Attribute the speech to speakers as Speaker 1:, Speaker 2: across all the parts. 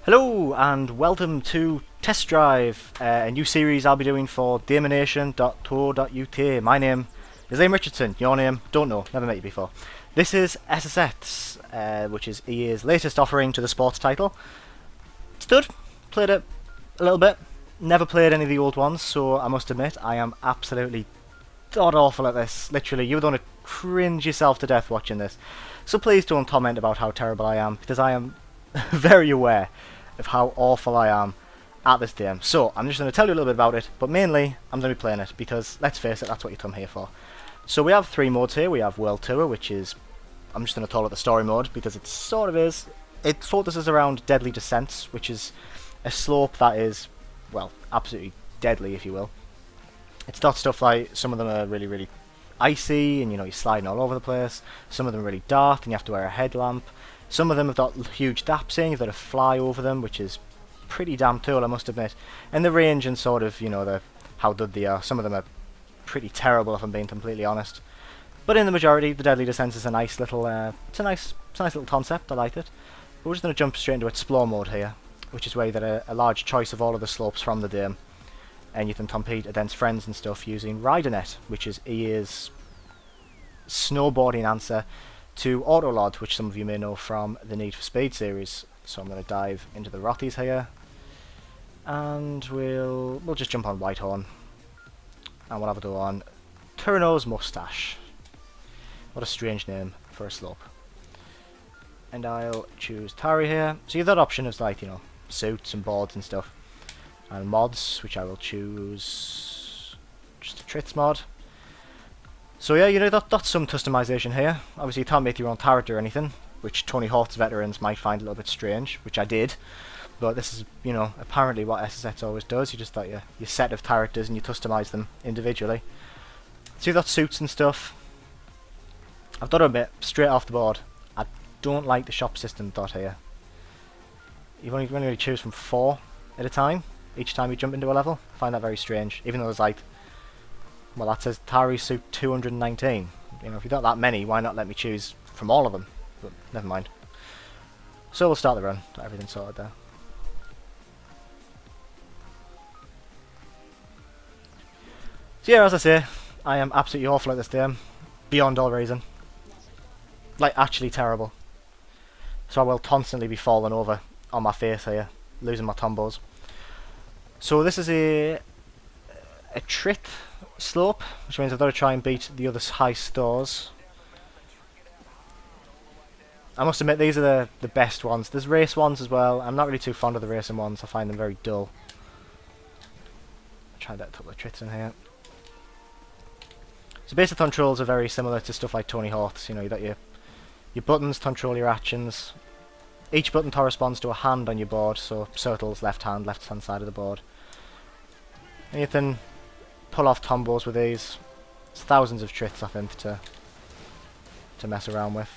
Speaker 1: Hello and welcome to Test Drive, a new series I'll be doing for daemonation.co.uk. My name is Liam Richardson, your name, don't know, never met you before. This is SSX, which is EA's latest offering to the sports title. It's good, played it a little bit, never played any of the old ones, so I must admit I am absolutely god awful at this. Literally, you're going to cringe yourself to death watching this. So please don't comment about how terrible I am, because I am very aware of how awful I am at this game. So I'm just going to tell you a little bit about it, but mainly I'm going to be playing it because, let's face it, that's what you come here for. So we have three modes here. We have World Tour, which is, I'm just going to call it the story mode because it sort of is. It focuses around deadly descents, which is a slope that is, well, absolutely deadly, if you will. It's got stuff like, some of them are really, really icy, and you know, you're sliding all over the place. Some of them are really dark, and you have to wear a headlamp. Some of them have got huge daps in, you've got to fly over them, which is pretty damn cool, I must admit. And the range and sort of, you know, how good they are. Some of them are pretty terrible, if I'm being completely honest. But in the majority, the Deadly Descent is a nice little, it's a nice little concept. I like it. But we're just going to jump straight into Explore mode here, which is where you get a large choice of all of the slopes from the game, and you can compete against friends and stuff using RiderNet, which is EA's snowboarding answer to Autolod, which some of you may know from the Need for Speed series. So I'm going to dive into the Rotties here, and we'll just jump on Whitehorn, and we'll have a go on Turno's Mustache. What a strange name for a slope. And I'll choose Tari here. So you have that option of, like, you know, suits and boards and stuff, and mods, which I will choose just a Trits mod. So yeah, you know, that's some customization here. Obviously you can't make your own turret or anything, which Tony Hawk's veterans might find a little bit strange, which I did. But this is, you know, apparently what SSX always does. You just got your set of characters and you customize them individually. So you've got suits and stuff. I've got to admit, straight off the board, I don't like the shop system dot here. You've only really choose from 4 at a time, each time you jump into a level. I find that very strange, even though there's like, well, that says Tari suit 219. You know, if you've got that many, why not let me choose from all of them? But never mind. So we'll start the run. Got everything sorted there. So yeah, as I say, I am absolutely awful at this game, beyond all reason. Like, actually terrible. So I will constantly be falling over on my face here, losing my combos. So this is a trick slope, which means I've got to try and beat the other high stores. I must admit, these are the best ones. There's race ones as well. I'm not really too fond of the racing ones. I find them very dull. I'll try that a couple of tricks in here. So basic controls are very similar to stuff like Tony Hawk's. You know, you got your buttons to control your actions. Each button corresponds to a hand on your board, so circle's left hand side of the board. And you can pull off combos with these. There's thousands of tricks, I think, to mess around with.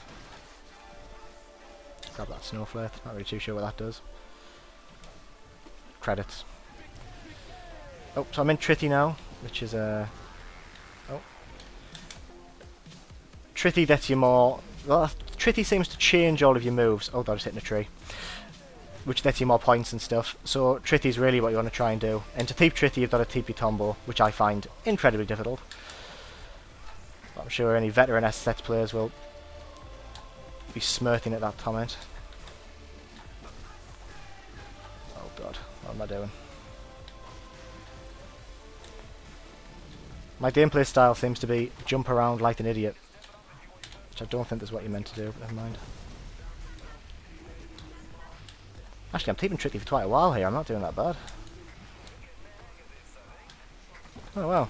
Speaker 1: Grab that snowflake, not really too sure what that does. Credits. Oh, so I'm in Tritty now, which is a... oh. Tritty gets you more... well, Tritty seems to change all of your moves. Oh god, I just hit a tree. Which gets you more points and stuff. So Tritty is really what you want to try and do. And to keep Tritty, you've got to keep your combo, which I find incredibly difficult. But I'm sure any veteran SSX players will be smirking at that comment. Oh god, what am I doing? My gameplay style seems to be jump around like an idiot, which I don't think is what you're meant to do, but never mind. Actually, I'm keeping Tricky for quite a while here. I'm not doing that bad. Oh well.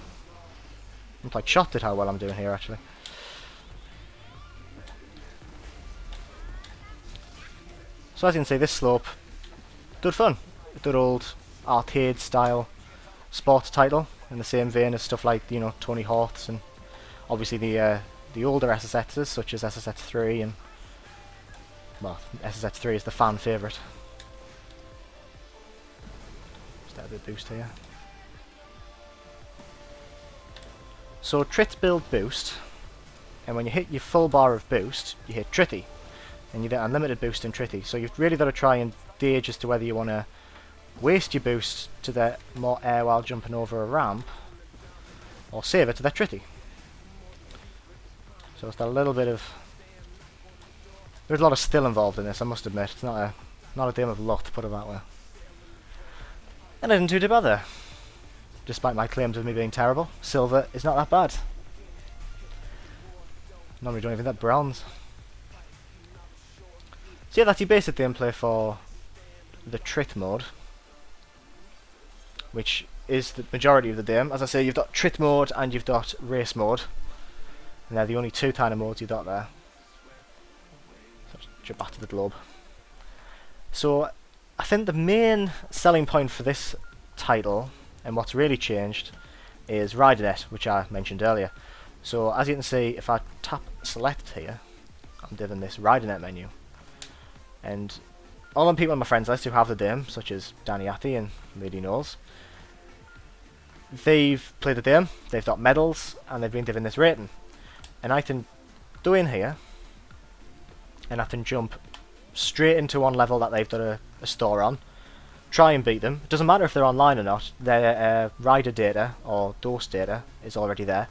Speaker 1: I'm like shocked at how well I'm doing here, actually. So as you can see, this slope, good fun. Good old arcade style sports title, in the same vein as stuff like, you know, Tony Hawk's and obviously the older SSXs such as SSX 3 and, well, SSX 3 is the fan favourite. Just add a bit boost here. So Trits build boost, and when you hit your full bar of boost, you hit Tritty, and you get unlimited boost in Tritty. So you've really got to try and gauge as to whether you want to waste your boost to the more air while jumping over a ramp, or save it to the tritty. So it's a little bit of... There's a lot of skill involved in this, I must admit. It's not a game of luck, to put it that way. And I didn't do too bad there. Despite my claims of me being terrible, silver is not that bad. Normally don't even get bronze. So yeah, that's your basic gameplay for the Trit mode, which is the majority of the game. As I say, you've got Trit mode and you've got Race mode, and they're the only two kind of modes you've got there. So just jump back to the globe. So I think the main selling point for this title, and what's really changed, is Ridernet, which I mentioned earlier. So as you can see, if I tap select here, I'm given this Ridernet menu. And all the people on my friends list who have the game, such as Danny Atty and Lady Knowles, they've played the game, they've got medals, and they've been given this rating. And I can go in here, and I can jump straight into one level that they've got a store on, try and beat them. It doesn't matter if they're online or not, their rider data or dose data is already there.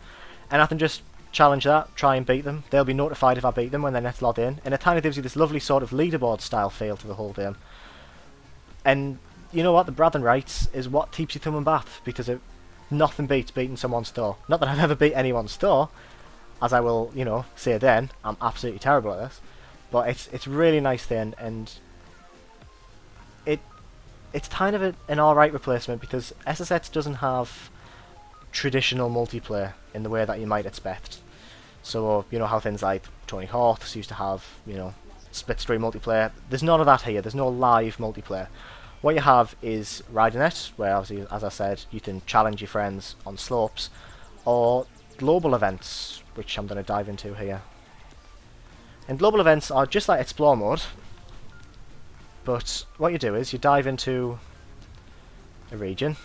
Speaker 1: And I can just challenge that, try and beat them. They'll be notified if I beat them when they're next logged in, and it kind of gives you this lovely sort of leaderboard style feel to the whole game. And you know what, the Bragging Rights is what keeps you coming back, because nothing beats beating someone's store. Not that I've ever beat anyone's store, as I will, you know, say then, I'm absolutely terrible at this, but it's a really nice thing, and it's kind of an alright replacement, because SSX doesn't have traditional multiplayer in the way that you might expect. So, you know how things like Tony Hawk's used to have, you know, split screen multiplayer. There's none of that here. There's no live multiplayer. What you have is Ridernet, where obviously, as I said, you can challenge your friends on slopes, or global events, which I'm going to dive into here. And global events are just like Explore mode, but what you do is you dive into a region,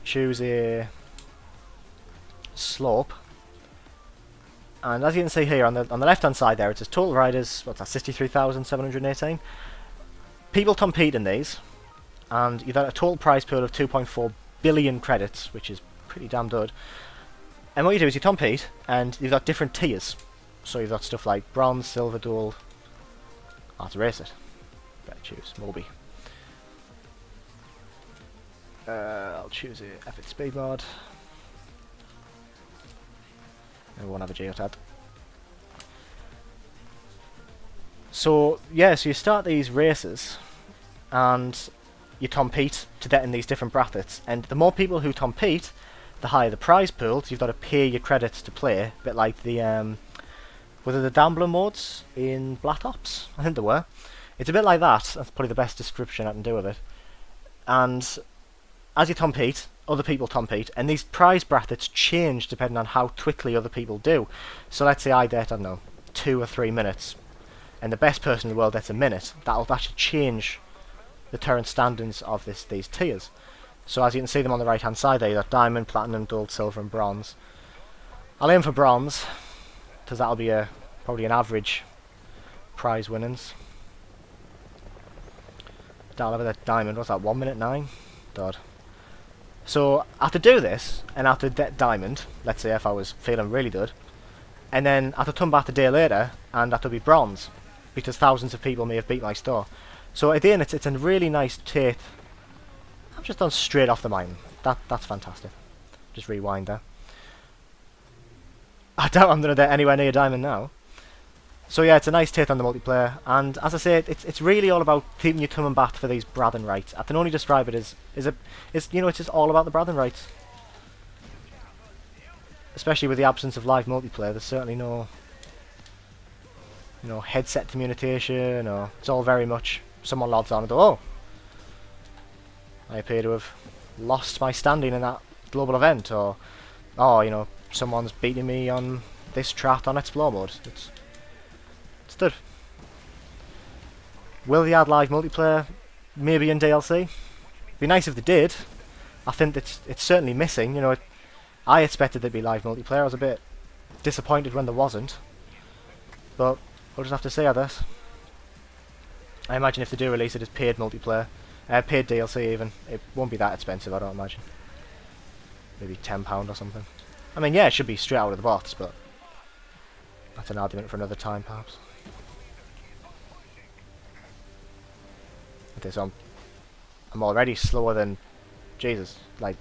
Speaker 1: choose a slope, and as you can see here on the left hand side there, it says total riders, what's that, 63,718. People compete in these, and you've got a total prize pool of 2.4 billion credits, which is pretty damn good. And what you do is you compete, and you've got different tiers. So you've got stuff like bronze, silver, gold. I'll have to race it. Better choose Moby. I'll choose a F8 speed mod. And we won't have a geotag. So yeah, so you start these races, and you compete to get in these different brackets. And the more people who compete, the higher the prize pool. So you've got to pay your credits to play. A bit like the were the Gambler modes in Black Ops? I think there were. It's a bit like that. That's probably the best description I can do of it. And as you compete, other people compete, and these prize brackets change depending on how quickly other people do. So let's say I get, I don't know, 2 or 3 minutes, and the best person in the world gets a minute. That'll actually change the current standings of these tiers. So as you can see them on the right hand side there, you've got diamond, platinum, gold, silver and bronze. I'll aim for bronze, because that'll be probably an average prize winnings. I'll have that diamond, what's that, 1 minute 9? God. So I have to do this, and I have to get diamond, let's say if I was feeling really good, and then I have to come back a day later, and I have to be bronze, because thousands of people may have beat my store. So again, it's a really nice take. I've just done straight off the mine. That's fantastic. Just rewind there. I doubt I'm going to get anywhere near diamond now. So yeah, it's a nice take on the multiplayer, and as I say, it's really all about keeping you coming back for these Bragging Rights. I can only describe it as you know, it's just all about the Bragging Rights. Especially with the absence of live multiplayer, there's certainly no, you know, headset communication, or it's all very much someone logs on and go, oh, I appear to have lost my standing in that global event, or oh, you know, someone's beating me on this track on Explore mode. It's good. Will they add live multiplayer? Maybe in DLC. Be nice if they did. I think it's certainly missing. You know, I expected there'd be live multiplayer. I was a bit disappointed when there wasn't. But we'll just have to see, I guess. I imagine if they do release it as paid multiplayer, paid DLC even, it won't be that expensive, I don't imagine. Maybe £10 or something. I mean, yeah, it should be straight out of the box, but that's an argument for another time, perhaps. Okay, so I'm already slower than, Jesus, like,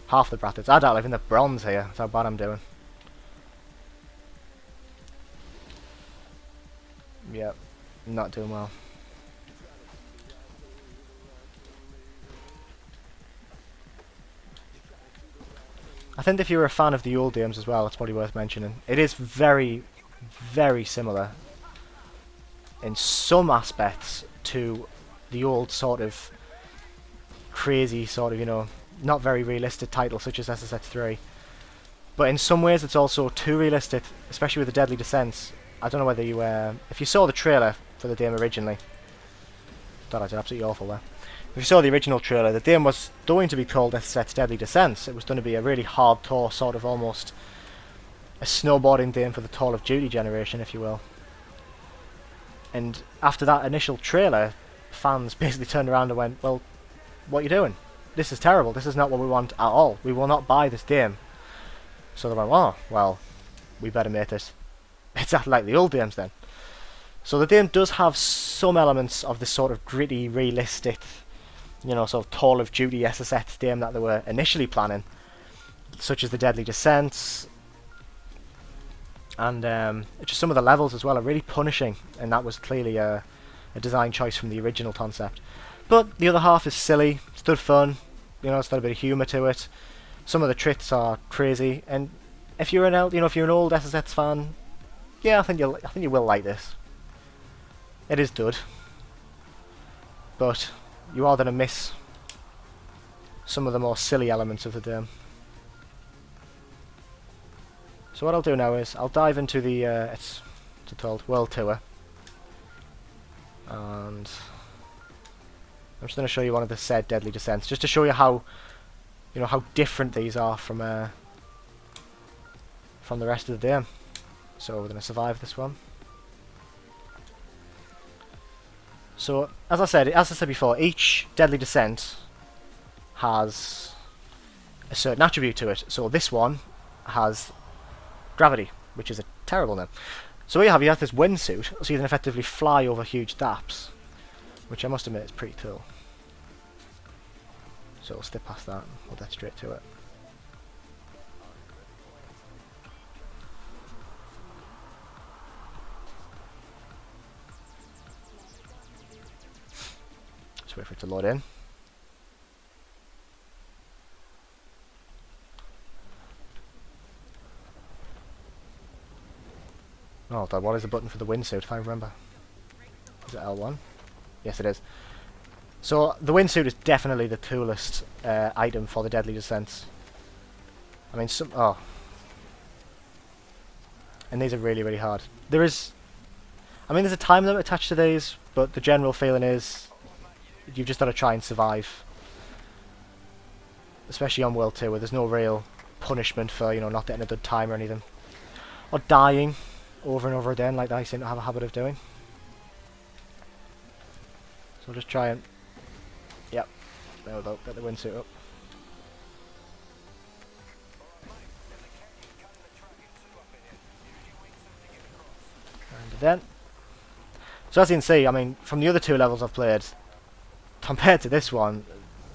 Speaker 1: half the brackets. I don't live in the bronze here, that's how bad I'm doing. Yep, not doing well. I think if you're a fan of the old games as well, it's probably worth mentioning. It is very, very similar in some aspects to the old sort of crazy sort of, you know, not very realistic titles such as SSX 3. But in some ways it's also too realistic, especially with the Deadly Descents. I don't know whether you, if you saw the trailer for the game originally, thought I did absolutely awful there. If you saw the original trailer, the game was going to be called SSX Deadly Descents. It was going to be a really hardcore, sort of almost a snowboarding game for the Call of Duty generation, if you will. And after that initial trailer, fans basically turned around and went, well, what are you doing? This is terrible. This is not what we want at all. We will not buy this game. So they went, oh, well, we better make it exactly like the old games then. So the game does have some elements of this sort of gritty, realistic, you know, sort of Call of Duty SSX game that they were initially planning, such as the Deadly Descents, and just some of the levels as well are really punishing, and that was clearly a design choice from the original concept. But the other half is silly, it's good fun, you know, it's got a bit of humour to it. Some of the tricks are crazy, and if you're an old SSX fan, yeah, I think you will like this. It is good, but you are going to miss some of the more silly elements of the game. So what I'll do now is I'll dive into the it's called World Tour, and I'm just going to show you one of the said Deadly Descents, just to show you how, you know, how different these are from the rest of the game. So we're going to survive this one. So as I said before, each Deadly Descent has a certain attribute to it. So this one has gravity, which is a terrible name. So what you have this windsuit, so you can effectively fly over huge daps, which I must admit is pretty cool. So we'll skip past that and we'll get straight to it. Just wait for it to load in. Oh, what is the button for the windsuit, if I remember? Is it L1? Yes, it is. So, the windsuit is definitely the coolest item for the Deadly Descents. I mean, and these are really, really hard. There's a time limit attached to these, but the general feeling is you've just got to try and survive. Especially on World 2, where there's no real punishment for, you know, not getting a good time or anything. Or dying over and over again, like I seem to have a habit of doing. So we'll just try and... Yep, there we go, get the windsuit up. And then... So as you can see, I mean, from the other two levels I've played, compared to this one,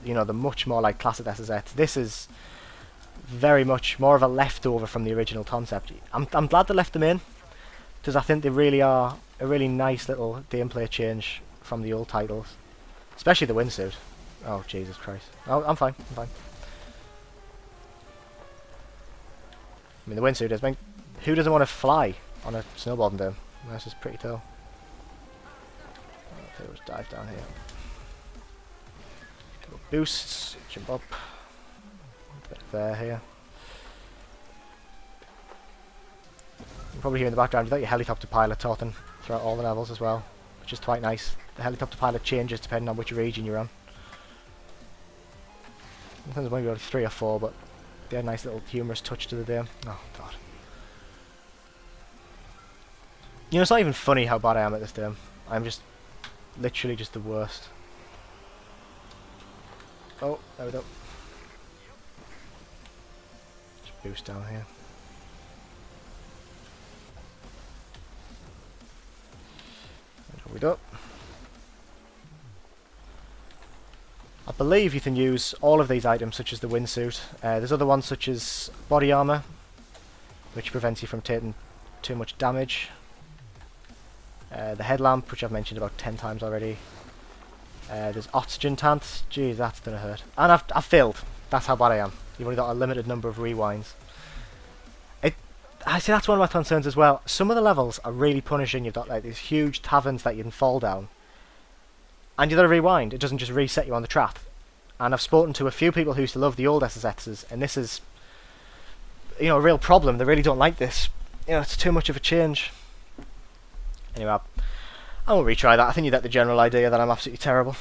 Speaker 1: you know, they're much more like classic SSX. This is very much more of a leftover from the original concept. I'm glad they left them in, because I think they really are a really nice little gameplay change from the old titles. Especially the windsuit. Oh, Jesus Christ. Oh, I'm fine, I'm fine. I mean, the windsuit is... who doesn't want to fly on a snowboarding dome? This is pretty cool. Okay, let's dive down here. Go boosts, jump up. A bit there here. You can probably hear in the background, you've got your helicopter pilot talking throughout all the levels as well, which is quite nice. The helicopter pilot changes depending on which region you're on. I think there's maybe only 3 or 4, but they had a nice little humorous touch to the game. Oh, God. You know, it's not even funny how bad I am at this game. I'm just literally just the worst. Oh, there we go. Just boost down here. There we go. I believe you can use all of these items, such as the windsuit. There's other ones such as body armor, which prevents you from taking too much damage. The headlamp, which I've mentioned about 10 times already. There's oxygen tanks. Geez, that's gonna hurt. And I've failed. That's how bad I am. You've only got a limited number of rewinds. I see, that's one of my concerns as well. Some of the levels are really punishing. You've got like these huge taverns that you can fall down, and you've got to rewind. It doesn't just reset you on the track. And I've spoken to a few people who used to love the old SSXs, and this is, you know, a real problem. They really don't like this. You know, it's too much of a change. Anyway, I won't retry that. I think you get the general idea that I'm absolutely terrible.